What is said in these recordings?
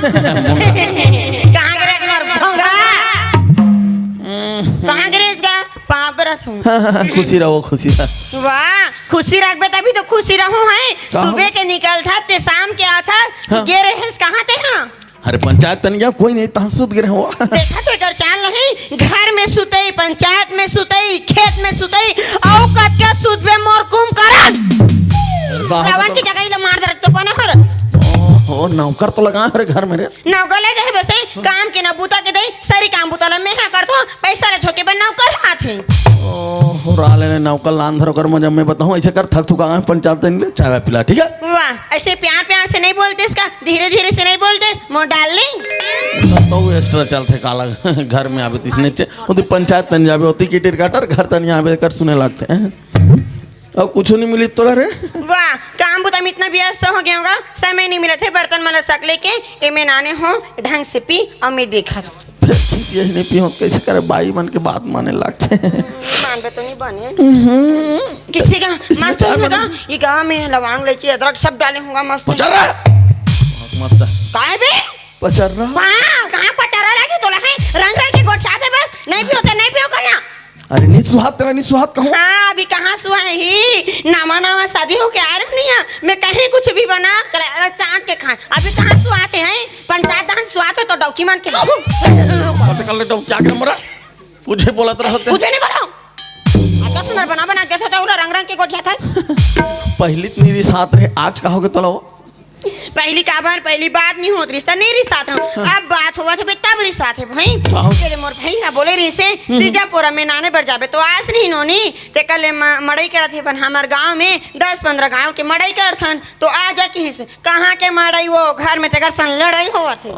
कहाँ गिरे भोंगरा कहाँ गिरे इसका पाप रथ हूँ। खुशी रहो खुशी रहो। वाह खुशी रखबे तभी तो खुशी रहूं है। सुबह के निकल था ते शाम के आता गे रहे कहाँ थे। हाँ अरे पंचायत तनिया कोई नहीं तहसुद गिरे हो। देखा तो कर चाल नहीं घर में सुतई पंचायत में सुतई खेत में सुतई औ कत के सुतबे मोर कुम करत रावण की जगह ले मार दे तो बना हर ओ नौकर तो लगा है घर में रे। नौकर लगे है बस काम के ना बूता के दई सारी काम बूता ला मैं कर दो पैसा ले छोके बन नौकर हाथ है। ओ राले ने नौकर लान धरो कर मुझे मैं बताऊं ऐसे कर थक थुका पंचायत ले चाय पिला ठीक है। वाह ऐसे प्यार प्यार से नहीं बोलते इसका धीरे धीरे से नहीं बोलते मोर डार्लिंग तो एक्स्ट्रा चलते काला घर में आवे तिसने उदी पंचायत तन जावे होती की टिरकाटर घर तन आवे कर सुने लगते हैं। अब कुछ नहीं मिली तो रे। वाह काम बुता में इतना व्यस्त हो गया होगा समय नहीं मिला थे बर्तन मला सकले के ए में नाने हो ढंग से पी और मैं देखा यही नहीं पी कैसे करे बाई मन के बात माने लगते मान पे तो नहीं बने किसी का मस्त होगा ये गांव में लवंग इलायची अदरक सब डाले होगा मस्त पचर रहा मस्त काय बे पचर रहा वाह कहां पचर रहा लगे तोला है रंग रंग के गोठा से बस नहीं पियो करना। अरे नहीं सुहात कहूं। हाँ अभी कहाँ सुहा ही नामा शादी हो के आ रहे नहीं मैं कहीं कुछ भी बना चाट के खाए अभी कहाँ सुहाते हैं पंचायत दान सुहाते तो डौकी मान के कर ले तो क्या कर मरा मुझे बोला तरह कुछ नहीं बोलो अच्छा सुंदर बना के था रंग रंग के गोठिया था पहली मेरी साथ रहे आज कहोगे तो लो पहली काबर पहली बात नहीं होती रिश्ता नहीं रिश्ता अब बात हुआ था तब रिश्ता है भाई तेरे मोर भाई ना बोले रही से तीजा पोरा में नाने बर जाबे तो आज नहीं नोनी ते कल मड़ई करत है पर हमार गांव में 10-15 गांव के मड़ई करथन तो आ जा की कहां के मड़ई वो घर में तेकर सन लड़ाई होवत है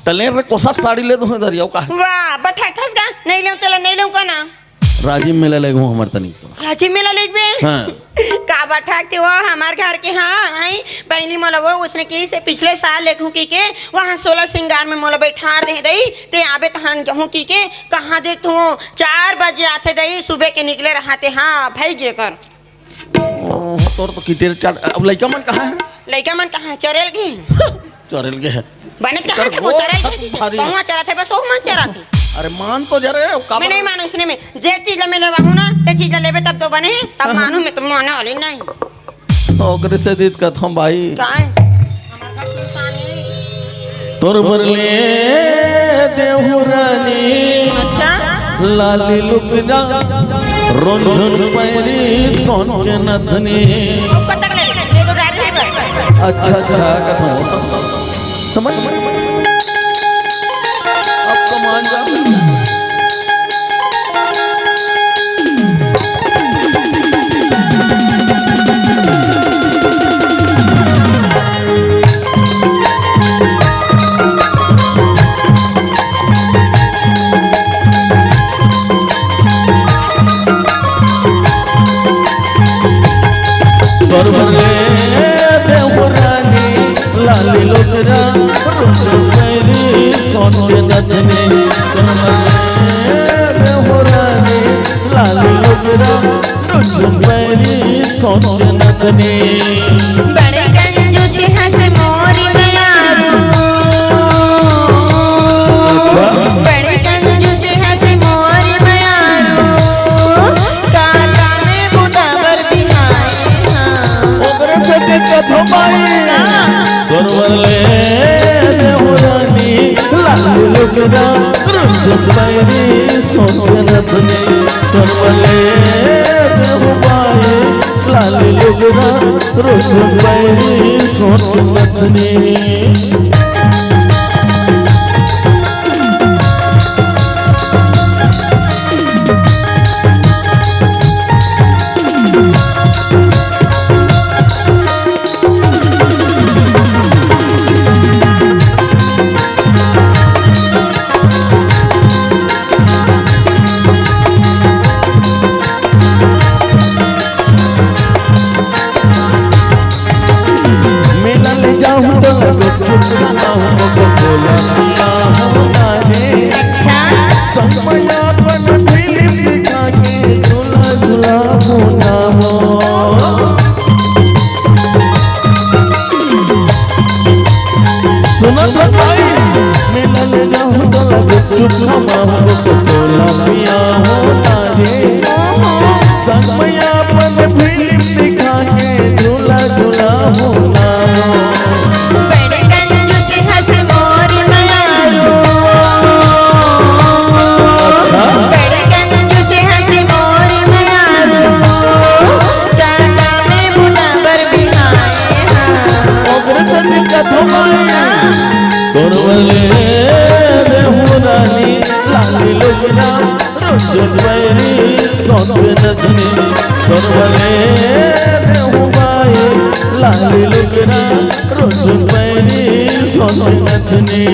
तले रे कोसट साड़ी ले दो दरिया का वाह बैठा थस का नहीं ले तले नहीं ले का ना राजीव मेला ले गो हमर तनी राजीव मेला लेबे हां का बैठा वो हमार घर के हाँ आई पहली मोला वो उसने की से पिछले साल लेखू की के वहाँ 16 सिंगार में मोला बैठा दे रही ते आबे तहन कहूँ की के कहाँ देख तू 4 बजे आते रही सुबह के निकले रहते हाँ भाई जे कर तोर तो किटेर चाट अब लइका मन कहाँ है लइका मन कहाँ चरेल के चरेल के है बने कहाँ थे वो चराई कहाँ चरा थे बस वो मन चरा थे। अरे मान तो जरे मैं नहीं मानू इसने में जे चीज में ले वाहू ना ते चीज लेबे तब तो बने तब मानू मैं तुम माने वाली नहीं ओकरे से दीद कथम भाई काहे तोर बरले देहुरानी अच्छा लाली लुकदा रोंझन पैरी सोन के नथनी पता ले तो ड्राइवर अच्छा कथम समझ अब कमान जा लाली लोकरा सोन के नथनी लाली लोकरा सोन के नथनी बड़े कंजूस हंस मोरी मयारू बड़े कंजूस हंस मोरी मयारू काका में बुदावर बिहाई हां ओकरे से कथो बाई गोरवले देहुरानी लाली लोकरा सोन के नथनी गोरवले देहुबाई लाली लोकरा सोन के नथनी सुना था भाई मेला ले जाऊं तो लगे चुप माहू को तोला पिया होता रे समया अपन फिल्म दिखा के झूला झूला होता बड़े कंजूस हंस मोर मयारू बड़े कंजूस हंस मोर मयारू काका में बुना बर बिहाए ओकरे संग कथो माया तोरवले देहुरानी लाली लोगना रोज बैरी सोत नथनी तोरवले देहुबाई लाली लोगना रोज बैरी सोत नथनी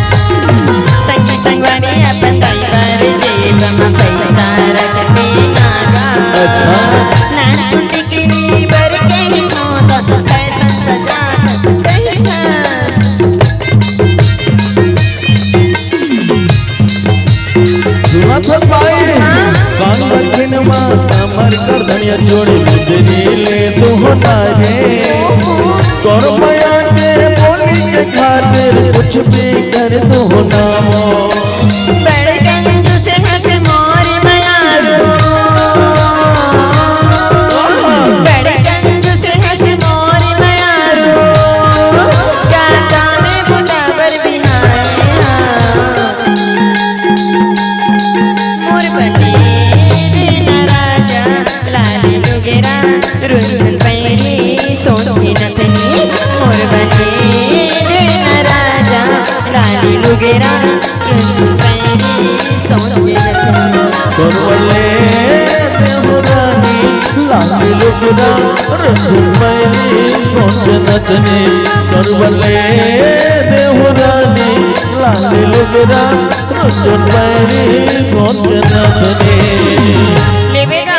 संगी संगवारी अपन दैवर जेब में पैसा रखते नागा नान टिकरी बर कहीं होता फैशन सजा बैठा सुना था भाई कान रखिन मां कमर कर धनिया जोड़ी बिजली ले तू होता रे कर माया के बोली के खातिर कुछ भी कर तू होना हो बड़े कंजूस हंस मोर मयारू बड़े कंजूस हंस मोर मयारू काका में बुना बर बिहाए मोर बने देना राजा लाली लुगेरा रुन पैरी सोनी नथनी मोर बने देना राजा लाली लुगेरा रुन पैरी सोनी नथनी करवले देहुरानी लाली लुगना रखूं मैंने सोच नतनी करवले देहुरानी लाली लुगना रखूं मैंने सोच नतनी लेबेगा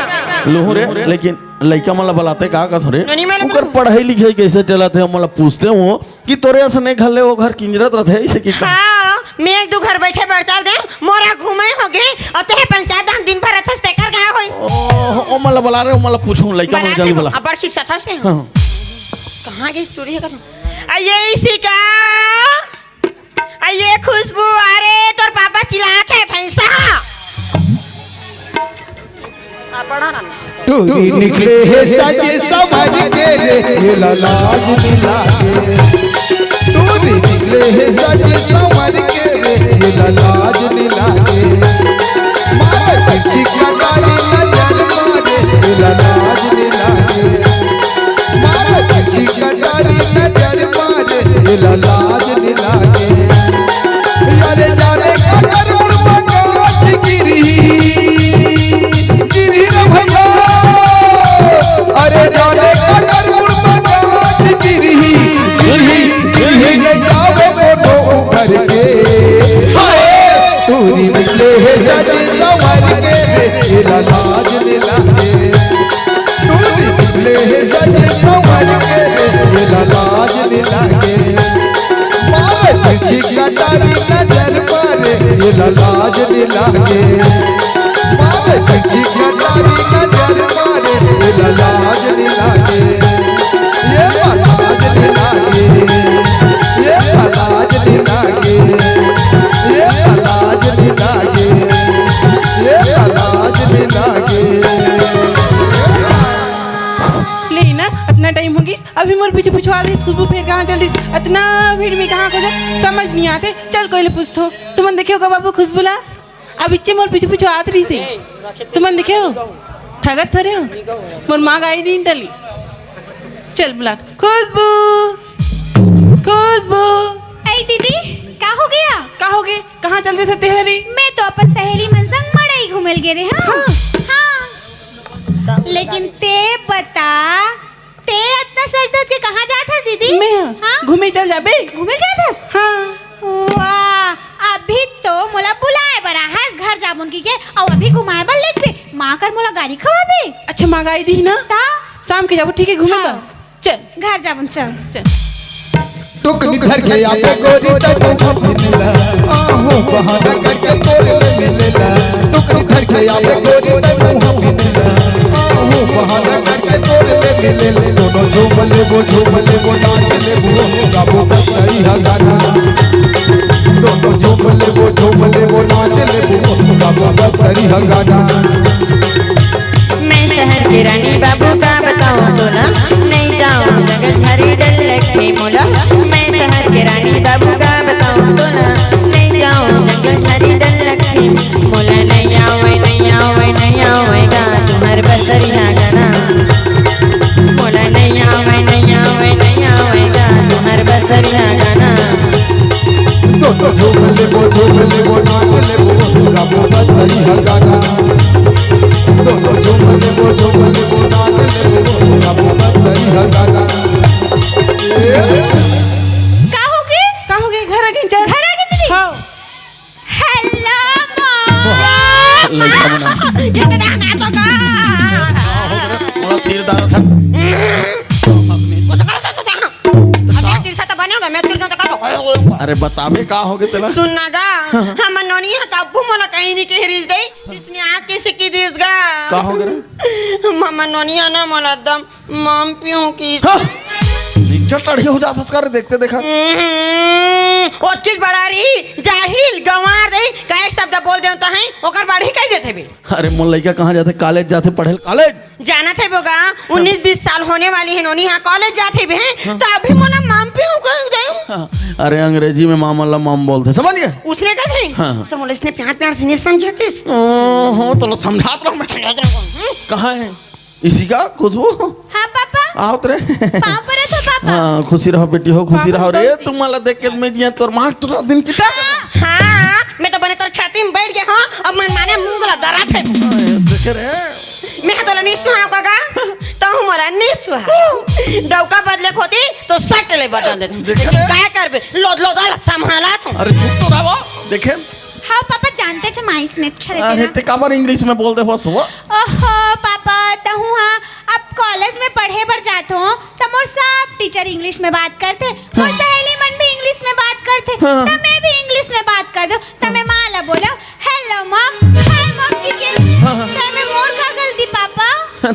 लोहरे लेकिन लड़का मला बुलाते का थोड़े नहीं मालूम। ओकर पढ़ाई लिखाई कैसे चलाते हम मला पूछते हो कि तोरे असने घले वो घर किंजरत रहते ऐसे कि हाँ मैं एक दो घर बैठे बरसाल दे मोरा घूमे होगे और ते पंचायत हम दिन भर रथस ते कर गया होई ओ मला बुला रहे हो मला पूछूं लड़का मला जल्दी बुला अब बड़की सथा से हाँ कहाँ की स्टोरी है कर ये इसी का ये खुशबू अरे तोर पापा चिल्ला के भैंसा पढ़ा ना टूरी निकले है सजे समझ के रे ये लाज मिला के टूरी निकले है सजे समझ के रे ये लाज मिला के मारे पीछे कटारी नजर मारे ये लाज मिला के मारे पीछे कटारी नजर मारे ये लाज मिला के यारे जाने का करुण मगाज गिरी भैया अरे जाने का करुण मगाज गिरी ले जाओ मोटो ऊपर के टूरी निकले है सजे संवर के तेरा लाज मिला के टूरी निकले है सजे संवर के तेरा लाज मिला के मारे पीछे कटारी नजर मारे तेरा लाज मिला के मारे पीछे कटारी नजर मारे तेरा लाज मिला के ये लाज मिला के ये लाज मिला के ये लाज मिला के ये लाज मिला के लेना अपना टाइम होगी अभी मोर पीछे पूछवा दे खुशबू फिर कहाँ चल दिस इतना भीड़ में कहाँ को जा समझ नहीं आते चल कोई ले पूछतो तुम देखियो का बाबू खुशबूला अब इच्चे मोर पीछे पूछवा आत रही से तुम देखियो ठगत थरे हो मोर माँ गाई दिन तली चल बुला खुशबू खुशबू ऐ दीदी का हो गया कहाँ चल रहे थे तेहरी मैं तो अपन सहेली मन संग मड़ई घूमल गे रे हाँ लेकिन ते बता ते इतना सज धज के कहाँ जात हस दीदी मैं हाँ घूमे चल जाबे घूमे जात हस हाँ वाह अभी तो मोला काय बरा है घर जामुन की के और अभी घुमाए बल लेक पे माँ कर मोला गाड़ी खवाबे अच्छा मंगाई दी ना ता शाम के जाबो ठीक है घूमे हाँ। चल घर जामुन चल चल टुकनी घर के आगे गोरी तक मिलेला आहो बहाना करके तोरे मिलेला टुकनी घर के आगे गोरी तक मिलेला आहो बहाना करके तोरे मिलेला दोनों झूमले वो नाच ले वो गाबो सही है गाना दोनों झूमले वो नाच ले वो गाबो सही है गाना मैं शहर की रानी बाबू का बताऊं तो ना नहीं जाऊं जगत हरी डल लगे मोला मैं शहर की रानी बाबू का बताऊं तो ना नहीं जाऊं जगत हरी डल लगे मोला नहीं आवेगा तुम्हारे बसरिया गाना मोला नहीं आवेगा तुम्हारे बसरिया गाना दोनों झूमले वो नाच ले वो गाबो सही है गाना दोनों झूमले वो नाच ले वो गाबो सही है गाना का हो गए घर आ गए चल घर आ गई दीदी हाँ हेलो माँ लड़का बना ये तो देखना तो का मोला तीर दार था अब तीर सा बनेगा मैं तीर का करो अरे बताबे का हो गए तेला सुनना गा हम नोनी काबू मोला कहीं नहीं के रिज गई इसने आग के सिक्की दिस गा का हो गए मामा नोनिया ना मोला दम मम पियो की नीचे टढ़ी हो जात कर देखते देखा ओ चीज बड़ा रही जाहिल गंवार दे काय शब्द बोल दे तो है ओकर बाढ़ी कह देथे बे अरे मोर लड़का कहाँ जाते कॉलेज जाते पढ़े कॉलेज जाना थे बोगा 19-20 साल होने वाली है नोनी यहाँ कॉलेज जाते भी हैं तो अभी मोला मम पियो कह दे अरे अंग्रेजी में मामला माम बोलते समझ गए उसने कहा थे हाँ। तो मोला इसने प्यार से नहीं समझाते हो तो समझात रहो मैं कहाँ है इसी का खुशबू हाँ पापा आओ तेरे पाँव पर है तो पापा हाँ खुशी रहो बेटी हो खुशी रहो रे तुम्हारा देख के मैं जिया तोर माँ तो दिन की हाँ मैं तो बने तोर छाती में बैठ गया हूँ अब मन माने मुंह गला डरा थे देखे रे मैं तो नहीं सुहा काका तो हूँ मोला नहीं सुहा डौका बदले खोती तो सट ले बदल दे लेकिन काय करबे लोद संभाला तू अरे चुप तो रहो देखे हाँ पापा जानते छ माइस में अच्छा रहते अरे ना ते काबर इंग्लिश में बोलते हो सुबह ओहो पापा तो हूँ हाँ अब कॉलेज में पढ़े बर जाते हो तो मोर सब टीचर इंग्लिश में बात करते मोर सहेली मन भी इंग्लिश में बात करते तो मैं भी इंग्लिश में बात कर दो तो मैं माँ ला बोलो हेलो मॉम हाय मॉम की के तो मैं मोर का गलती पापा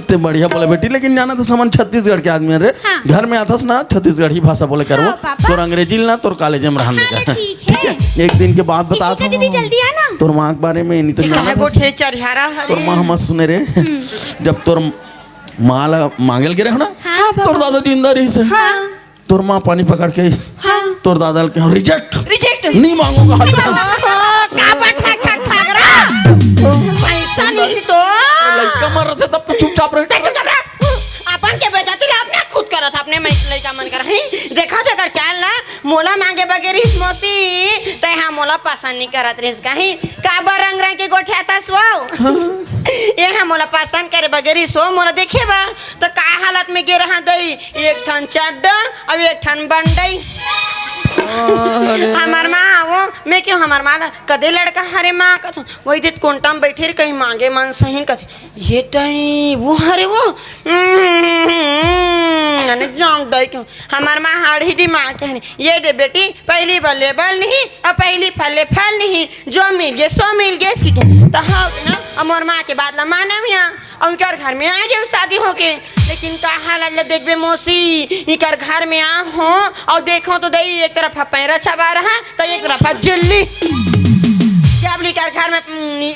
ते बढ़िया बोले बेटी लेकिन जाना तो समन छत्तीसगढ़ के आदमी है रे हाँ। घर में आतास ना छत्तीसगढ़ी भाषा बोले करो हाँ, पापा। तोर अंग्रेजी ना तोर कॉलेज में रहने हाँ, का ठीक है। एक दिन के बाद बता इसी का दीदी जल्दी आना तोर माँ के बारे में नहीं तो कहा जाना गोठे चरझारा तोर माँ मत सुने रे जब तोर माँ ला मांगल गिरे हो ना हाँ, तोर दादा जिंदा रही से तोर माँ पानी पकड़ के तोर दादा के रिजेक्ट रिजेक्ट नहीं मांगूंगा का बैठा खट गरा पैसा नहीं तो लड़का मर रहा तब तो चुपचाप रहे अपन के बेजाती आपने खुद करा था अपने मैं लड़का मन कर है देखा तो कर चाल ना मोला मांगे बगैर इस मोती ते हां मोला पसंद नहीं करत रिस कहीं काबर रंग के गोठे आता सो ये हां मोला पसंद करे बगैर सो मोला देखे बा तो का हालत में गिर रहा दई एक ठन चड्डा और एक ठन बंडई हमार माँ वो मैं क्यों हमार माँ कदे लड़का हरे माँ का वही दिन कोंटाम बैठे कहीं मांगे मन सही कथे ये तई वो हरे वो जान दई क्यों हमार माँ हाड़ी डी माँ कहने ये दे बेटी पहली बल्ले बल नहीं और पहली फले फल नहीं जो मिल गए सो मिल गए इसकी तो हाँ ना हमार माँ के बाद ला माना यहाँ और उनके घर में आ गए शादी होके लेकिन का हालत देखबे मौसी इकर घर में आ हो और देखो तो दई एक तरफ पैरा छबा रहा तो एक तरफ जिल्ली जब लिकर घर में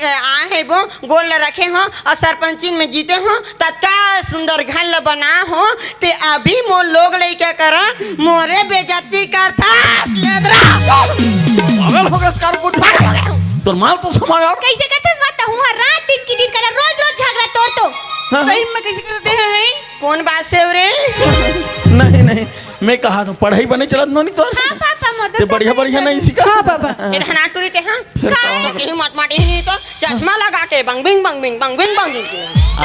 आ है वो गोल ल रखे हो और सरपंचिन में जीते हो तत्का सुंदर घर ल बना हो ते अभी मोर लोग ले क्या करा मोरे बेइज्जती करता लेदरा पागल हो गया कार तोर माल तो समाज यार कैसे करते इस बात हूँ रात दिन की दिन करा रोज रोज झगड़ा तोड़ तो सही में कैसे करते हैं कौन बात से रे नहीं नहीं मैं कहा तो पढ़ाई बने चलत नहीं तो हाँ पापा मोर ते बढ़िया बढ़िया नहीं सीखा हाँ पापा इधर ना टूरी ते हां कहीं मत माटी नहीं तो चश्मा लगा के बंग बिंग बंग बिंग बंग बिंग बंग बिंग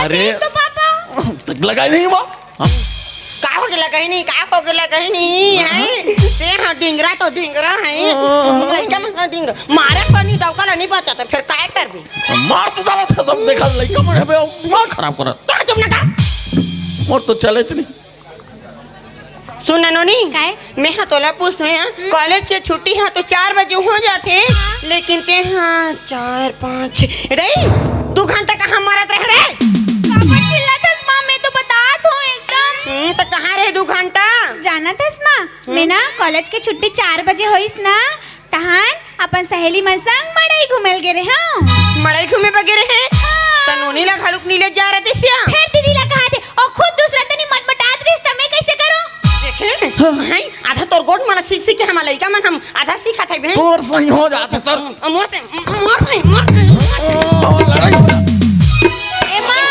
अरे तो पापा तक लगाई नहीं वो का हो गया कहीं नहीं का हो गया कहीं नहीं है ते हां डिंगरा तो डिंगरा है लड़का मन डिंग मारे पानी दौका नहीं बचाता फिर काय करबी मार तो दावा था तब देखा लड़का मन है बे दिमाग खराब करत क्या तुम ना का मोर तो चले नहीं सुन नोनी काय? मैं हाँ तोला पूछ रहे हैं कॉलेज के छुट्टी है तो 4 बजे हो जाते हैं लेकिन ते हाँ 4 5 रे 2 घंटा कहाँ मारत रह रे काबर चिल्लातस माँ मैं तो बतात हूँ एकदम तो कहाँ रहे 2 घंटा जाना थस माँ मैं ना कॉलेज के छुट्टी 4 बजे होइस ना तहान अपन सहेली मन संग मड़ई घुमेल गे रे हाँ मड़ई घूमे वगैरह है तो नोनी ला घालुक नीले जा रहे थे श्याम फिर दीदी ला कहा थे और खुद दूसरा तनी मटमटात रिश्ता मैं कैसे करूं हां आधा तोर गोट मला सीख के हम लइका मन हम आधा सीखा थे बहन तोर सही हो जाते तर मोर से लड़ाई ए माँ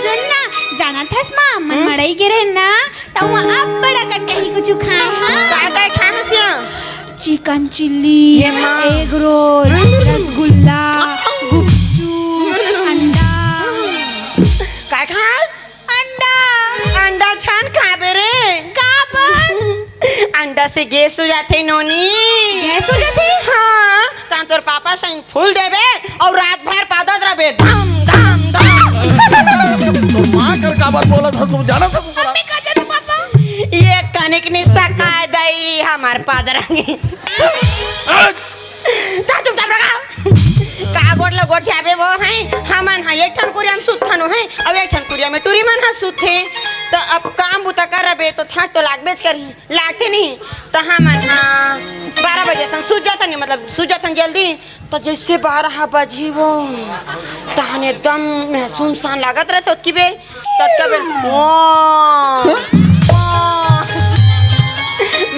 सुन ना जाना थस माँ मन मड़ई गे रहे ना तो वहाँ अब बड़ा कन कहीं कुछ खाए हाँ काय काय खा हसिया चिकन चिल्ली ये माँ। एग रोल रसगुल्ला गुपचूप अंडा काय खास अंडा अंडा छान खाबे रे काबर अंडा से गैस हो जाते नोनी गैस हो जाते हाँ ता तोर पापा संग फूल देबे और रात भर पादत रहे धम धम धम तो मां कर का बात बोला था सब जाना था तू मम्मी का जरूर पापा ये कनिक निस्सा काय दई हमार पादरंगी ता तुम तब रखा का गोटला गोठियाबे वो हैं हमन हा एक ठन कुरिया में सुथनो है अब एक ठन कुरिया में टूरी मन हा सुथे तो अब काम बुता करबे तो थक तो लागबेच करी लागते नहीं तो हमन हा 12 बजे सन सूझ जाता नहीं मतलब सूझ जाता जल्दी तो जैसे 12 बजी वो तहन एकदम महसूस सान लागत रहे की बेर तब का बेर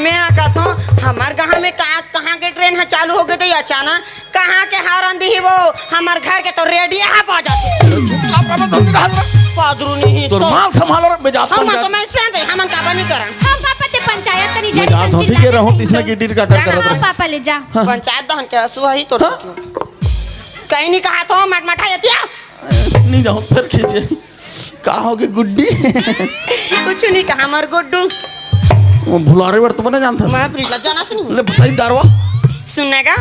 मैं कहता हूँ हमार गाँव में कहाँ के ट्रेन है चालू हो गए थे अचानक कहाँ के हारन दी वो हमार घर के तो रेडियो है पा जाते आप तो कहा पादरू नहीं तो माल संभालो रे बेजात हम तो मैं से दे हमन का नहीं करन हाँ पापा ते पंचायत कनी जानी बेजात हो ठीक है रहो तीसरा की टीर काटर हाँ करत पापा ले जा पंचायत दहन के असुआ ही तो कहीं नहीं कहा तो मटमटा यतिया नहीं जाओ फिर खींचे का होगे गुड्डी कुछ नहीं कहा हमार गुड्डू वो भुलारे वर तो बना जानता मैं प्रीला जाना सुनी ले बताई दारवा सुनेगा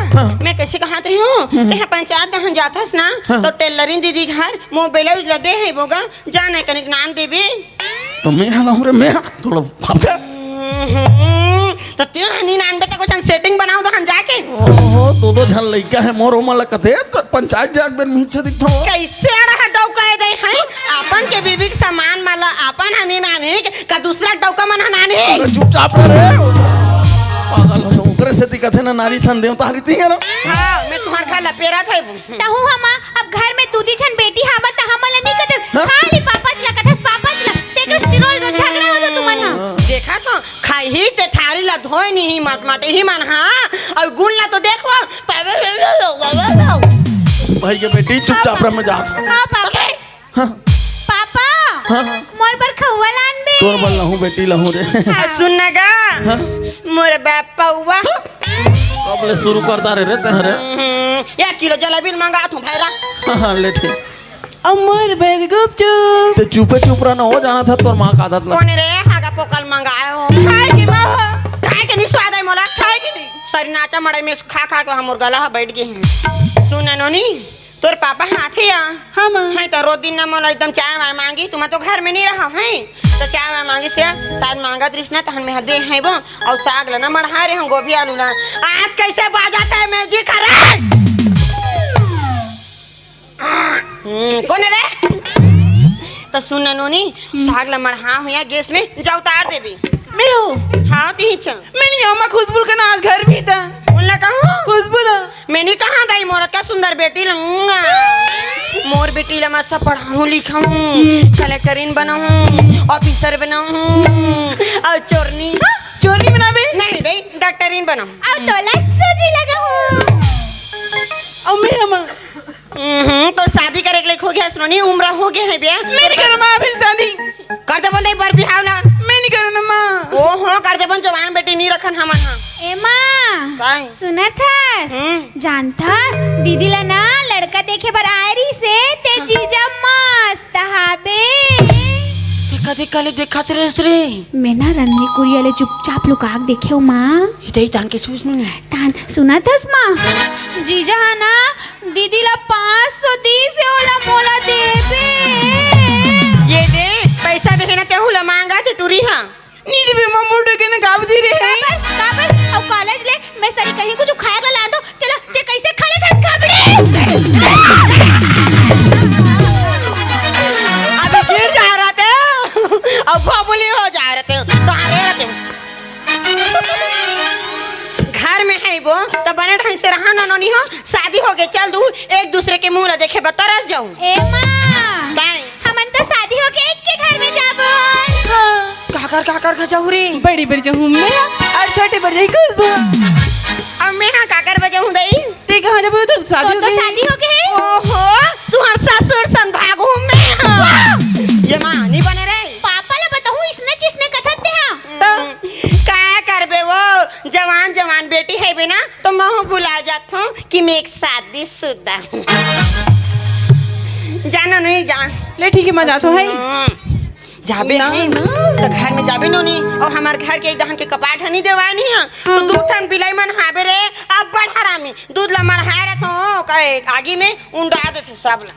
मैं कैसे कहा रही हूँ ते पंचायत दहन जाथस ना तो टेलरिंग दीदी घर मोबाइल उजला दे है बोगा जाने कनिक नाम देबे तो मैं हला हूं रे मैं थोड़ा भाग तो ते हनी नान बेटा कुछ सेटिंग बनाओ तो हम जाके ओहो दो झन लइका है मोर ओमा लकते तो पंचायत जाग बेन मिछ दिखतो कैसे अड़ा डौका दे है अपन के बीबी के सामान माला अपन हनी नानी का दूसरा डौका मन हनानी अरे चुपचाप रे पागल हो ओकरे से दिखत है ना नारी संदेव तारी थी है ना हां मैं तुम्हार खा लपेरा था तहु हमा अब घर में दूधी छन बेटी हाबा त हमला नहीं कत खाली पापा चला कथस पापा चला तेकरे से रोज रोज झगड़ा होता तुमन हा देखा तो खाई ही ते थारी ला धोई नहीं मट ही मन हां और गुण ला तो देखो भाई के बेटी चुपचाप रे मैं जात हां पापा पापा मोर पर खौवा लान बे तोर बल लहू बेटी लहू रे सुनगा मोर बाप पौवा कब ले शुरू करता रे तहरे 1 किलो जलेबी मंगा तू भाईरा हां ले ठीक अमर बेर गुपचुप ते चुपे चुप रहना हो जाना था तोर मां का आदत लग कौन रे हागा पोकल मंगाए हो खाए की मां खाए के नहीं स्वाद है मोला खाए की नहीं सरी नाचा मड़ाई में खा खा के हमर गला बैठ गए हैं सुन नोनी तोर पापा हाथे आ हाँ माँ है तो रोज दिन ना मोला एकदम चाय वाय मांगी तुम तो घर में नहीं रहा है तो चाय वाय मांगी से ताज मांगा तृष्णा तहन में दे है वो और साग लना मढ़ा रे हम गोभी आलू ला आज कैसे बाजाता है मैजिक करे कौन रे तो सुन नोनी साग ला मढ़ा हुआ गैस में जा उतार देबी मैं हूँ हाँ ती छ मैंने अम्मा खुशबुल का नाच घर भी था उनला कहूँ खुशबुल मैंने कहा दाई मोरत का सुंदर बेटी लूंगा मोर बेटी ला मस्त पढ़ाऊं लिखाऊं कलेक्टरीन बनाऊं ऑफिसर बनाऊं और चोरनी बनावे नहीं दे डॉक्टरीन बनाऊं अब तोला सूजी लगा हूं और मैं अम्मा तो शादी करे के लिए हो गया सुनी उम्र हो गया है बे मैं नहीं करूँ माँ फिर शादी कर दे बोल बर बिहाव ला मैं नहीं करूँ ना माँ ओ हो कर दे बन जवान बेटी नहीं रखन हमन ए माँ काय सुनत हस जानथस दीदी ला ना लड़का देखे बर आयरी से ते जीजा मस्त हाबे कदे कले देखत रेस रे मैं ना रननी कुरियाले चुपचाप लुकाक देखे हो माँ इतई तान के सूझ नु तान सुना थस माँ जीजा है ना दीदी ला 500 दी से ओला मोला देबे ये दे पैसा दे ना केहू ला मांगा थे टूरी हां नीली बे मम्मू के ना गाव दी रे काबर और कॉलेज ले मैं सरी कहीं कुछ खाया ला दो चलो ते कैसे खा ले थस काबड़े अबे गिर जा रहा थे अब भोबुली हो जा रहे थे तो आ रहे थे घर में है वो तो बने ढंग से रहा ना नोनी हो शादी हो गई चल दू एक दूसरे के मुंह ला देखे बतरस जाऊं ए माँ काई हमन तो शादी हो के एक के घर में जाबो काकर जाऊं रे बड़ी बड़ी जो हूं मैं और छोटे बड़े खुशबू अब मैं हाँ काकर बजे हूं दई ते कहां जब उधर शादी हो तो गई शादी हो गई है ओहो तू हर ससुर सन भागू मैं ये मां नहीं बने रे पापा ला बताऊं इसने जिसने कथत थे हां तो क्या करबे वो जवान बेटी है बिना तो मैं बुला जाता हूँ कि मैं एक शादीशुदा हूँ जाना नहीं जान ले ठीक है मैं जाता हूं जाबे है तो घर में जाबे नो नहीं और हमार घर के एक दहन के कपाट नहीं देवानी है तो दूध ठन बिलाई मन हाबे रे अब बड़ हरामी दूध ला मढ़ाए रहतो कहे आगी में उंडा देते सब ला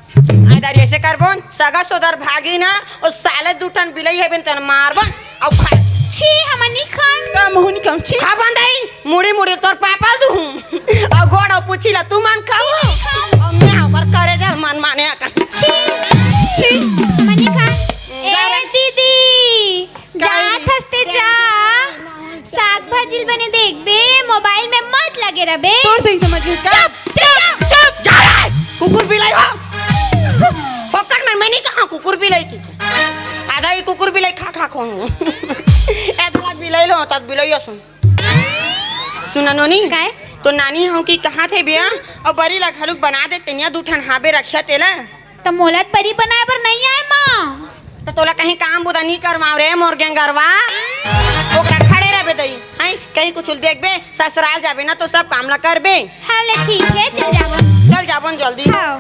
आइदार ऐसे करबोन सगा सोदर भागी ना और साले दूध ठन बिलाई है बिन तन मारबन और खा छी हमनी खान का मोहनी कम छी खा बंदाई मुड़ी तोर पापा दू और गोड़ और पूछी ला तू मन खाओ और मैं होकर करे जा मन माने आकर छी हमनी खान ए दीदी जात हस्ते जा साग भाजिल बने देख बे मोबाइल में मत लगे रबे तोर सही समझ गई का चुप जा रहा है कुकुर बिलाई हो पकड़ मैं नहीं कहा कुकुर बिलाई तू आधा ही कुकुर बिलाई खा कौन ऐसा बिलाई लो तब बिलाई सुन सुना नोनी काय तो नानी हम की कहाँ थे बिया और बड़ी ला घलुक बना दे तेनिया दूठन हाबे रखिया तेला तो मोलत परी बनाए पर नहीं आए माँ तो तोला कहीं काम बुदा नहीं करवाओ रे मोर गंगरवा ओकरा खड़े रहबे दई हैं कहीं कुछ देखबे ससुराल जाबे ना तो सब काम ला करबे हाँ ले ठीक है चल जाओ चल जाबन जल्दी हाँ